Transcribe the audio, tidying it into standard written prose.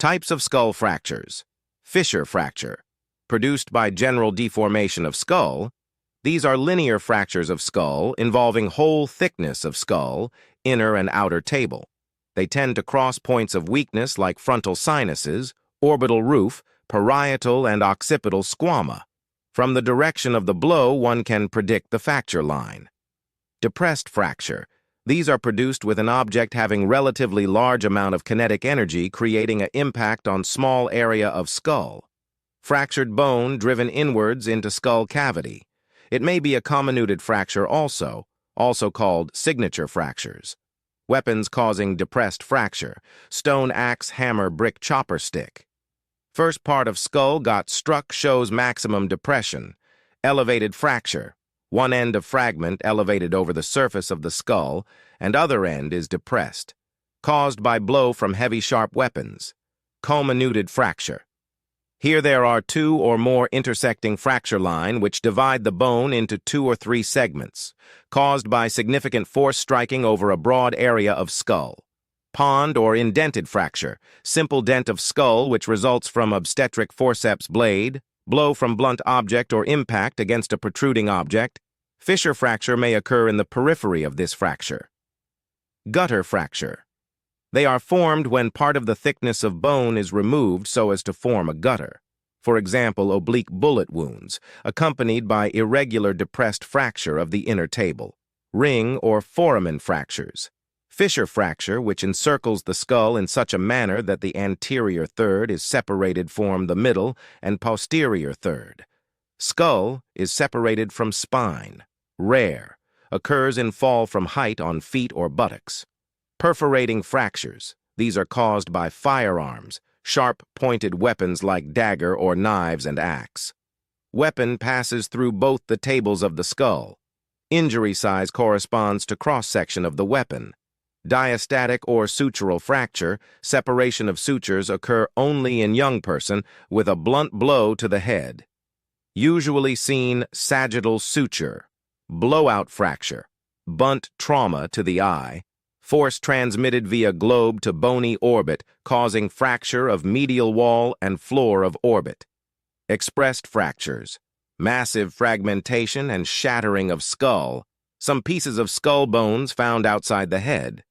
Types of skull fractures. Fissure fracture. Produced by general deformation of skull, these are linear fractures of skull involving whole thickness of skull, inner and outer table. They tend to cross points of weakness like frontal sinuses, orbital roof, parietal and occipital squama. From the direction of the blow, one can predict the fracture line. Depressed fracture. These are produced with an object having relatively large amount of kinetic energy creating an impact on small area of skull. Fractured bone driven inwards into skull cavity. It may be a comminuted fracture also called signature fractures. Weapons causing depressed fracture. Stone axe, hammer, brick, chopper stick. First part of skull got struck shows maximum depression. Elevated fracture. One end of fragment elevated over the surface of the skull, and other end is depressed. Caused by blow from heavy sharp weapons. Comminuted fracture. Here there are two or more intersecting fracture line which divide the bone into 2 or 3 segments, caused by significant force striking over a broad area of skull. Pond or indented fracture, simple dent of skull which results from obstetric forceps blade, blow from blunt object or impact against a protruding object. Fissure fracture may occur in the periphery of this fracture. Gutter fracture. They are formed when part of the thickness of bone is removed so as to form a gutter. For example, oblique bullet wounds, accompanied by irregular depressed fracture of the inner table. Ring or foramen fractures. Fissure fracture, which encircles the skull in such a manner that the anterior third is separated from the middle and posterior third. Skull is separated from spine. Rare. Occurs in fall from height on feet or buttocks. Perforating fractures. These are caused by firearms, sharp-pointed weapons like dagger or knives and axe. Weapon passes through both the tables of the skull. Injury size corresponds to cross-section of the weapon. Diastatic or sutural fracture, separation of sutures occur only in young person with a blunt blow to the head. Usually seen sagittal suture, blowout fracture, bunt trauma to the eye, force transmitted via globe to bony orbit causing fracture of medial wall and floor of orbit. Expressed fractures, massive fragmentation and shattering of skull, some pieces of skull bones found outside the head.